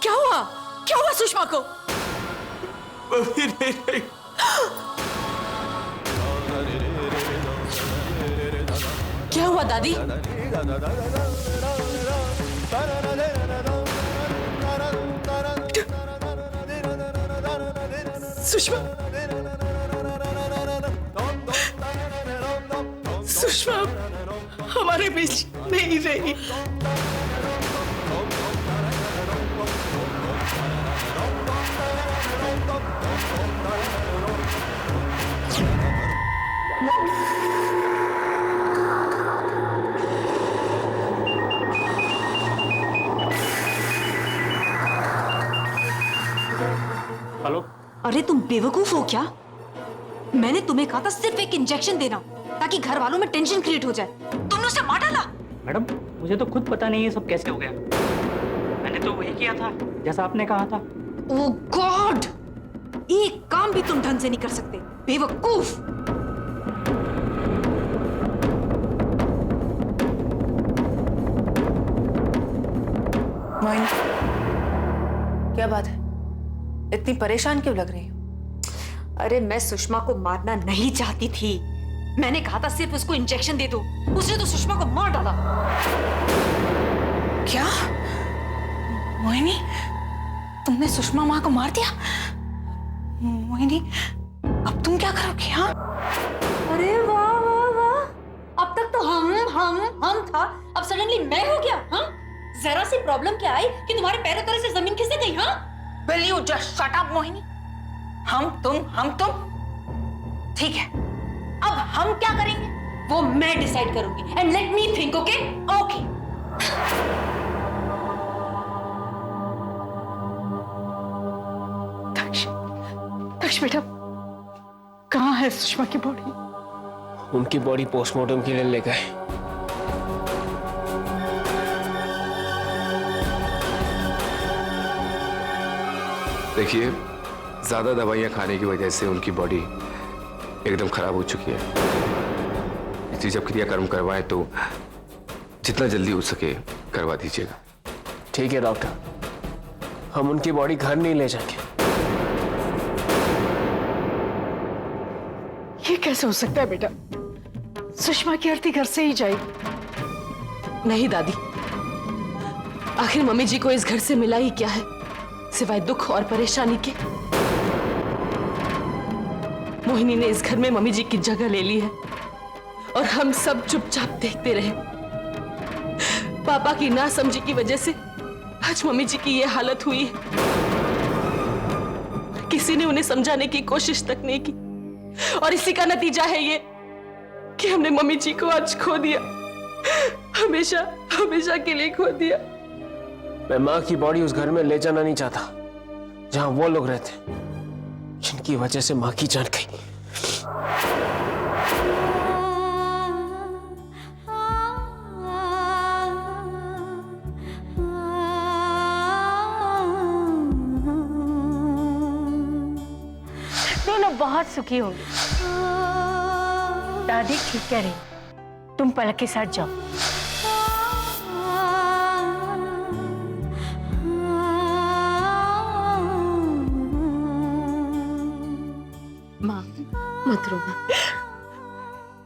क्या हुआ? क्या हुआ सुषमा को? नहीं। क्या हुआ दादी? सुषमा, सुषमा हमारे बीच नहीं रही। हेलो। अरे तुम बेवकूफ हो क्या? मैंने तुम्हें कहा था सिर्फ एक इंजेक्शन देना ताकि घर वालों में टेंशन क्रिएट हो जाए, तुमने उसे मार डाला। मैडम मुझे तो खुद पता नहीं ये सब कैसे हो गया। मैंने तो वही किया था जैसा आपने कहा था। ओह गॉड, एक काम भी तुम ढंग से नहीं कर सकते, बेवकूफ। मोहिनी, क्या बात है? इतनी परेशान क्यों लग रही हो? अरे मैं सुषमा को मारना नहीं चाहती थी, मैंने कहा था सिर्फ उसको इंजेक्शन दे दो, उसने तो सुषमा को मार डाला। क्या? मोहिनी, तुमने सुषमा माँ को मार दिया? मोहिनी, अब तुम क्या करोगी? हाँ? अरे वाह वाह वाह, अब तक तो हम था, अब सडनली मैं हो गया। हाँ, जरा सी प्रॉब्लम क्या आई कि तुम्हारे पैरों तले से जमीन खिसक गई? हाँ, Will you just shut up, Mohini? हम तुम ठीक है, अब हम क्या करेंगे वो मैं डिसाइड करूंगी। And let me think, okay? Okay. Daksh बेटा, कहाँ है सुषमा की बॉडी? उनकी बॉडी पोस्टमार्टम के लिए ले गए। देखिए, ज्यादा दवाइयां खाने की वजह से उनकी बॉडी एकदम खराब हो चुकी है, इसलिए जब क्रियाकर्म करवाएं तो जितना जल्दी हो सके करवा दीजिएगा। ठीक है डॉक्टर, हम उनकी बॉडी घर नहीं ले जाएंगे। ये कैसे हो सकता है बेटा? सुषमा की अर्थी घर से ही जाएगी। नहीं दादी, आखिर मम्मी जी को इस घर से मिला ही क्या है सिवाय दुख और परेशानी के। मोहिनी ने इस घर में मम्मी जी की जगह ले ली है और हम सब चुपचाप देखते रहे। पापा की नासमझी की वजह से आज मम्मी जी की यह हालत हुई है। किसी ने उन्हें समझाने की कोशिश तक नहीं की और इसी का नतीजा है ये कि हमने मम्मी जी को आज खो दिया, हमेशा हमेशा के लिए खो दिया। मैं माँ की बॉडी उस घर में ले जाना नहीं चाहता जहां वो लोग रहते, जिनकी वजह से माँ की जान गई। दोनों बहुत सुखी होंगे। दादी ठीक कह रही, तुम पलक के साथ जाओ। माँ मत रो।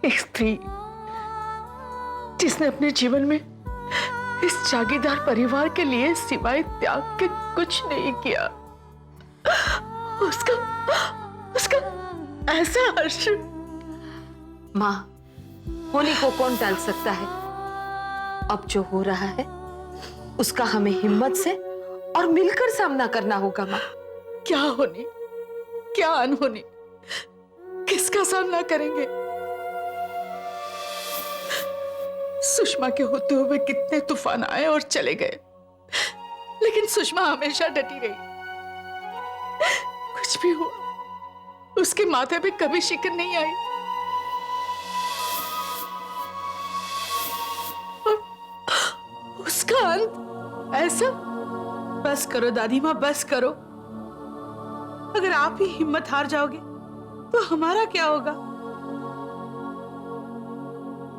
एक स्त्री जिसने अपने जीवन में इस जागीरदार परिवार के लिए सिवाय त्याग के कुछ नहीं किया, उसका ऐसा हर्ष। माँ, होने को कौन टाल सकता है? अब जो हो रहा है उसका हमें हिम्मत से और मिलकर सामना करना होगा। माँ, क्या होने क्या अनहोने, किसका सामना करेंगे? सुषमा के होते हुए कितने तूफान आए और चले गए, लेकिन सुषमा हमेशा डटी रही। कुछ भी हुआ, उसके माथे पे कभी शिकन नहीं आई। और उसका अंत ऐसा। बस करो दादी माँ, बस करो। अगर आप ही हिम्मत हार जाओगे तो हमारा क्या होगा?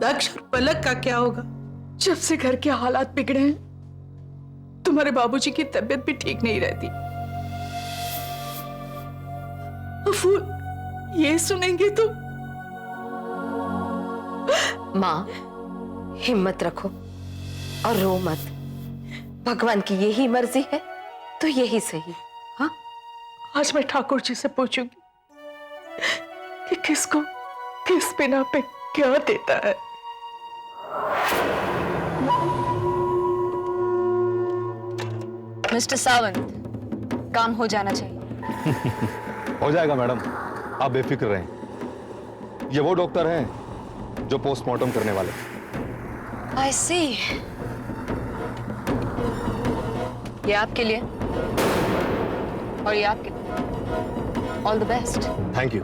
दक्ष और पलक का क्या होगा? जब से घर के हालात बिगड़े हैं, तुम्हारे बाबूजी की तबीयत भी ठीक नहीं रहती। अब वो ये सुनेंगे तो। माँ, हिम्मत रखो और रो मत। भगवान की यही मर्जी है तो यही सही। हाँ, आज मैं ठाकुर जी से पूछूंगी कि किसको किस बिना पे क्या देता है। मिस्टर सावंत, काम हो जाना चाहिए। हो जाएगा मैडम, आप बेफिक्र रहें। ये वो डॉक्टर हैं जो पोस्टमार्टम करने वाले। आई सी। ये आपके लिए और ये आपके लिए। All the best. Thank you.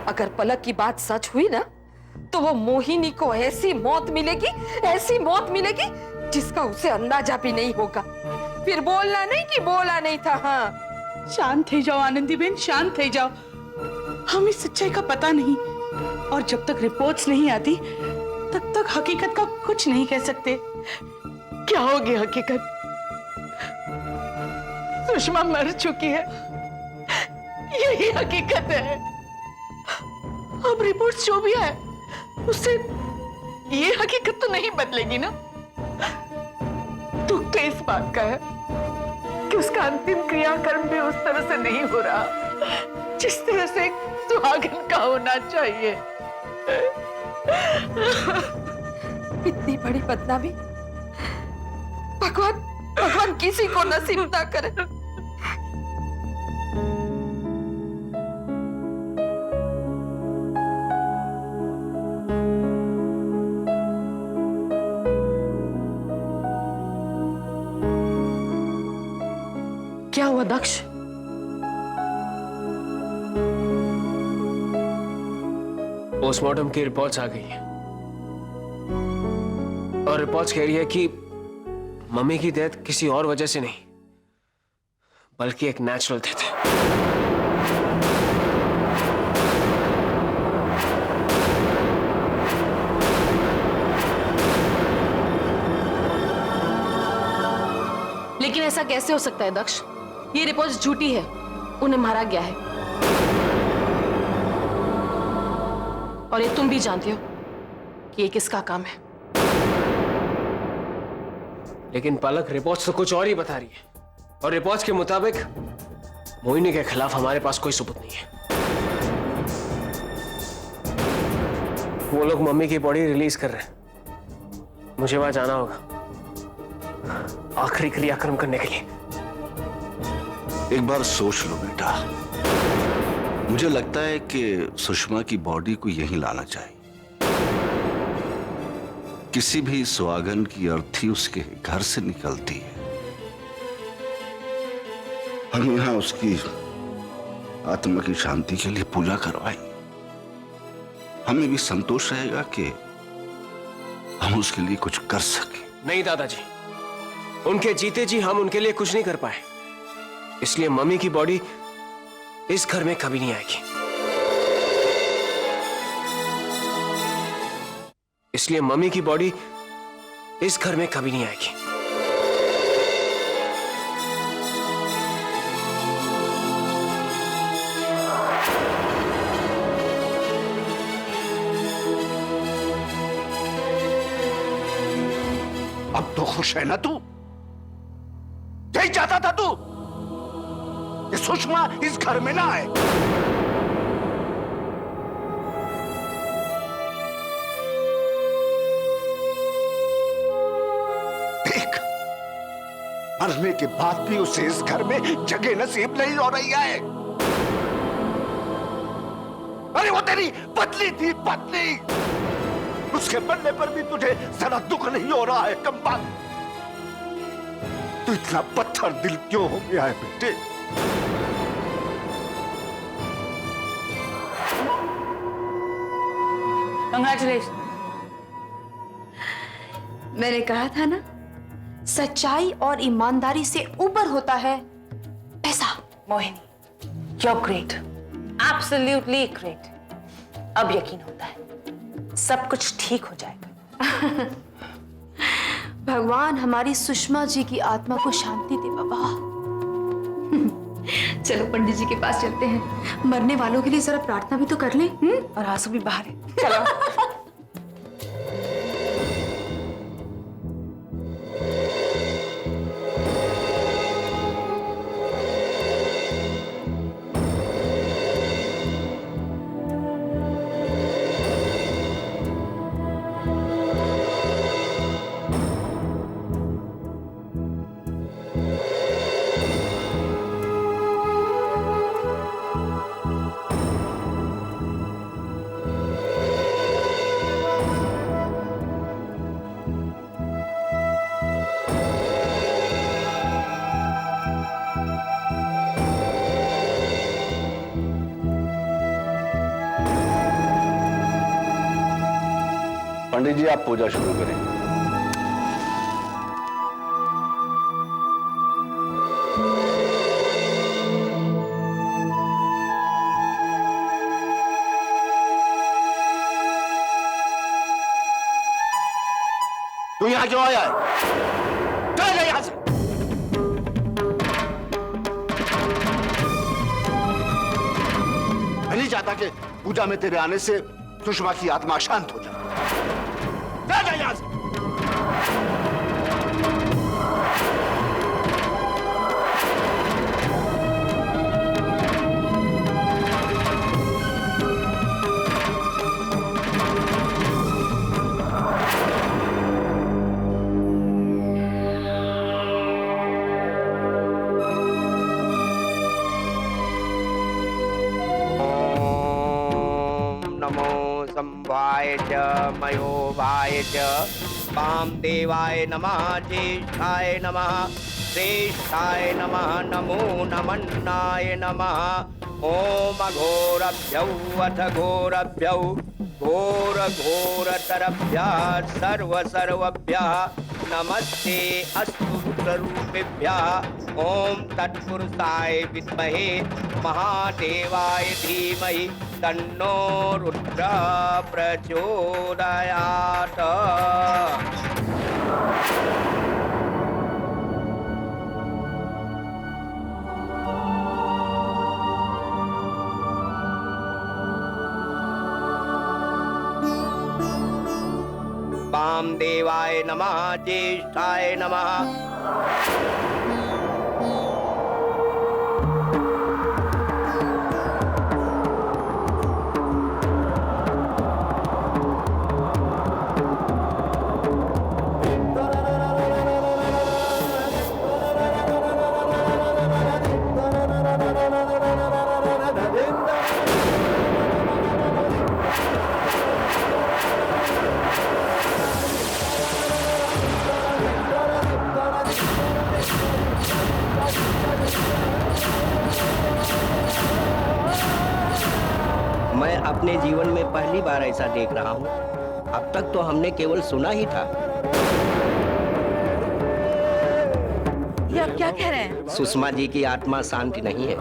अगर पलक की बात सच हुई ना तो वो मोहिनी को ऐसी मौत मिलेगी जिसका उसे अंदाजा भी नहीं होगा। फिर बोलना नहीं कि बोला नहीं था। हाँ, शांत हो जाओ आनंदी बहन, शांत हो जाओ। हमें सच्चाई का पता नहीं और जब तक रिपोर्ट्स नहीं आती तब तक हकीकत का कुछ नहीं कह सकते। क्या होगी हकीकत? सुषमा मर चुकी है, यही हकीकत है। अब रिपोर्ट्स जो भी आए उससे ये हकीकत तो नहीं बदलेगी ना। दुख तो इस बात का है कि उसका अंतिम क्रियाकर्म भी उस तरह से नहीं हो रहा जिस तरह से एक सुहागन का होना चाहिए। इतनी बड़ी बदनामी भगवान किसी को नसीब ना करे। क्या हुआ दक्ष? पोस्टमार्टम की रिपोर्ट्स आ गई है और रिपोर्ट्स कह रही है कि मम्मी की डेथ किसी और वजह से नहीं बल्कि एक नेचुरल डेथ है। लेकिन ऐसा कैसे हो सकता है दक्ष? ये रिपोर्ट झूठी है। उन्हें मारा गया है और ये तुम भी जानते हो कि ये किसका काम है। लेकिन पलक, रिपोर्ट्स तो कुछ और ही बता रही है और रिपोर्ट्स के मुताबिक मोहिनी के खिलाफ हमारे पास कोई सबूत नहीं है। वो लोग मम्मी की बॉडी रिलीज कर रहे हैं। मुझे वहां जाना होगा आखिरी क्रियाक्रम करने के लिए। एक बार सोच लो बेटा, मुझे लगता है कि सुषमा की बॉडी को यहीं लाना चाहिए। किसी भी सुहागन की अर्थी उसके घर से निकलती है। हम यहां उसकी आत्मा की शांति के लिए पूजा करवाएं। हमें भी संतोष रहेगा कि हम उसके लिए कुछ कर सके। नहीं दादाजी, उनके जीते जी हम उनके लिए कुछ नहीं कर पाए, इसलिए मम्मी की बॉडी इस घर में कभी नहीं आएगी। इसलिए मम्मी की बॉडी इस घर में कभी नहीं आएगी। अब तो खुश है ना तू? यही चाहता था तू कि सुषमा इस घर में ना आए। देख, मरने के बाद भी उसे इस घर में जगह नसीब नहीं हो रही है। अरे वो तेरी पत्नी थी, पत्नी। उसके मरने पर भी तुझे जरा दुख नहीं हो रहा है कंपाल? तू इतना पत्थर दिल क्यों हो गया है बेटे? कंग्रेचुलेशन। मैंने कहा था ना, सच्चाई और ईमानदारी से ऊपर होता है पैसा। Mohini, you're great, absolutely great। अब यकीन होता है सब कुछ ठीक हो जाएगा। भगवान हमारी सुषमा जी की आत्मा को शांति दे बाबा। चलो पंडित जी के पास चलते हैं, मरने वालों के लिए जरा प्रार्थना भी तो कर लें। और आंसू भी बाहर है। चलो। पंडित जी आप पूजा शुरू करें। तू यहां क्यों आया है? चल जा यहां से। मैं नहीं चाहता कि पूजा में तेरे आने से सुषमा की आत्मा शांत हो जाए। चल जा यहां से। संभाय च मयोभाय च वामदेवाय नमः ज्येष्ठाय नमः श्रेष्ठाय नमः नमो नमन्नाय नमः। ओम अघोरभ्यौ अथ घोरभ्यौ घोर घोरतरभ्यः सर्व सर्वभ्यः नमस्ते अस्तु रुद्ररूपेभ्यः। ओम तत्पुरुषाय विद्महे महादेवाय धीमहि तन्नो रुद्र प्रचोदयात्। वामदेवाय नमः ज्येष्ठाय नमः। मैं अपने जीवन में पहली बार ऐसा देख रहा हूँ। अब तक तो हमने केवल सुना ही था। ये आप क्या कह रहे हैं? सुषमा जी की आत्मा शांति नहीं है।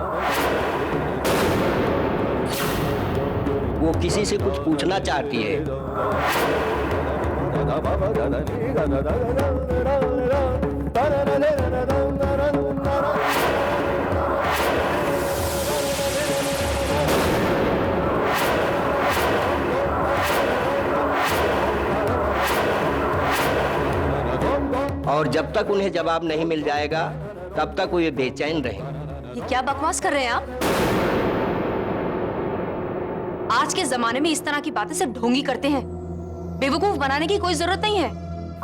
वो किसी से कुछ पूछना चाहती है। और जब तक उन्हें जवाब नहीं मिल जाएगा तब तक वो ये बेचैन रहेंगे। ये क्या बकवास कर रहे हैं आप? आज के जमाने में इस तरह की बातें सिर्फ ढोंगी करते हैं। बेवकूफ बनाने की कोई जरूरत नहीं है।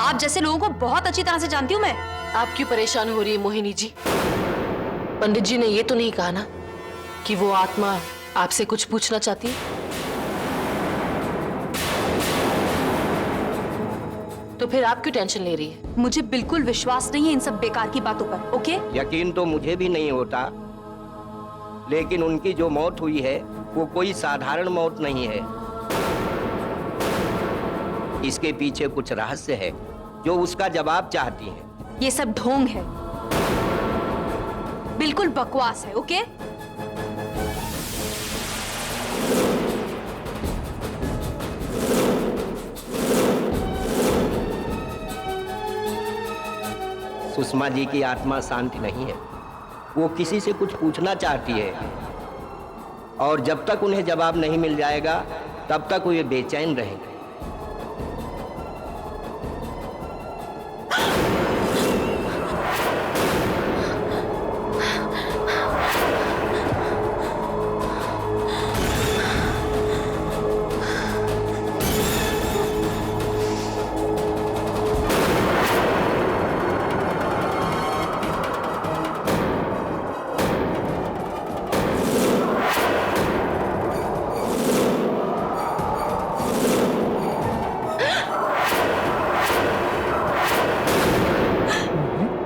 आप जैसे लोगों को बहुत अच्छी तरह से जानती हूँ मैं। आप क्यों परेशान हो रही है मोहिनी जी? पंडित जी ने ये तो नहीं कहा ना कि वो आत्मा आपसे कुछ पूछना चाहती है? तो फिर आप क्यों टेंशन ले रही है? मुझे बिल्कुल विश्वास नहीं है इन सब बेकार की बातों पर। ओके? यकीन तो मुझे भी नहीं होता, लेकिन उनकी जो मौत हुई है वो कोई साधारण मौत नहीं है। इसके पीछे कुछ रहस्य है जो उसका जवाब चाहती है। ये सब ढोंग है, बिल्कुल बकवास है। ओके? सुषमा जी की आत्मा शांत नहीं है। वो किसी से कुछ पूछना चाहती है और जब तक उन्हें जवाब नहीं मिल जाएगा तब तक वे बेचैन रहेंगे।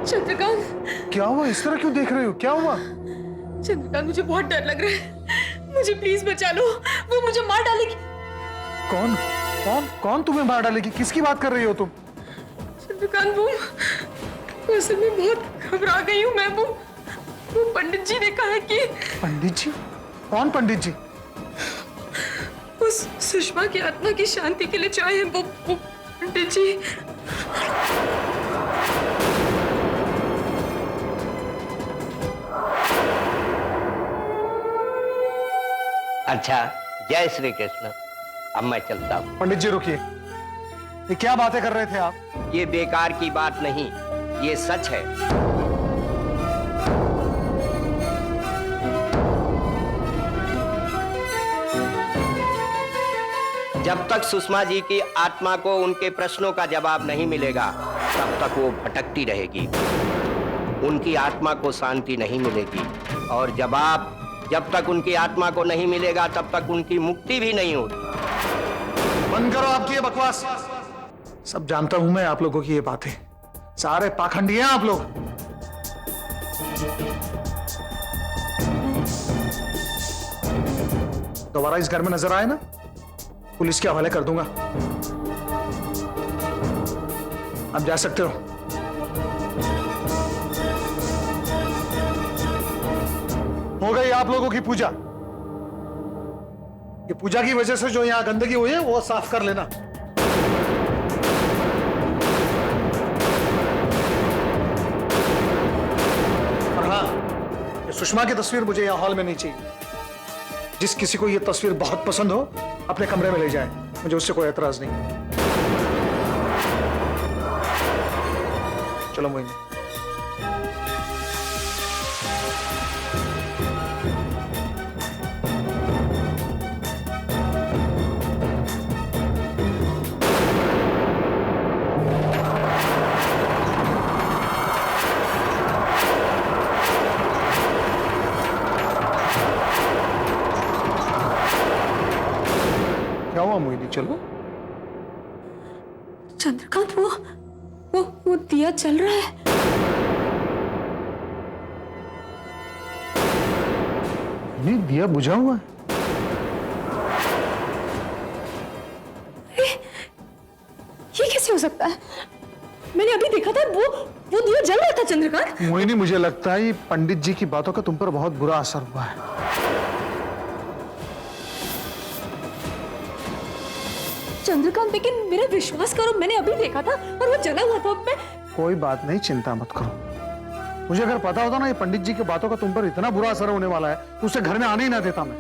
चंद्रकांत, क्या हुआ? इस तरह क्यों देख रहे हो? क्या हुआ? चंद्रकांत मुझे बहुत डर लग रहा है, मुझे प्लीज बचा लो, वो मुझे मार डालेगी। कौन कौन कौन तुम्हें मार डालेगी? किसकी बात कर रही हो तुम? चंद्रकांत, वो असल में बहुत घबरा गई हूँ मैं। वो पंडित जी ने कहा कि पंडित जी? कौन पंडित जी? उस सुषमा की आत्मा की शांति के लिए चाहे वो पंडित जी। अच्छा, जय श्री कृष्ण। अब मैं चलता हूँ। पंडित जी रुकिए, ये क्या बातें कर रहे थे आप? ये बेकार की बात नहीं, ये सच है। जब तक सुषमा जी की आत्मा को उनके प्रश्नों का जवाब नहीं मिलेगा तब तक वो भटकती रहेगी, उनकी आत्मा को शांति नहीं मिलेगी और जब तक उनकी आत्मा को नहीं मिलेगा तब तक उनकी मुक्ति भी नहीं होगी। बंद करो आपकी ये बकवास। सब जानता हूं मैं आप लोगों की ये बातें, सारे पाखंडी हैं आप लोग। दोबारा इस घर में नजर आए ना, पुलिस के हवाले कर दूंगा। अब जा सकते हो। हो गई आप लोगों की पूजा। ये पूजा की वजह से जो यहां गंदगी हुई है वो साफ कर लेना। और हाँ, ये सुषमा की तस्वीर मुझे यहां हॉल में नहीं चाहिए। जिस किसी को ये तस्वीर बहुत पसंद हो अपने कमरे में ले जाए, मुझे उससे कोई एतराज नहीं। चलो मोहिनी। क्या हुआ मोहिनी? चलो। चंद्रकांत, वो दिया चल रहा है। नहीं, दिया बुझा हुआ है। ये कैसे हो सकता है? मैंने अभी देखा था वो दिया जल रहा था। चंद्रकांत, मोहिनी, मुझे लगता है ये पंडित जी की बातों का तुम पर बहुत बुरा असर हुआ है। चंद्रकांत, लेकिन मेरा विश्वास करो, मैंने अभी देखा था और वो जला हुआ था। मैं कोई बात नहीं, चिंता मत करो। मुझे अगर पता होता ना ये पंडित जी की बातों का तुम पर इतना बुरा असर होने वाला है तो उसे घर में आने ही ना देता मैं।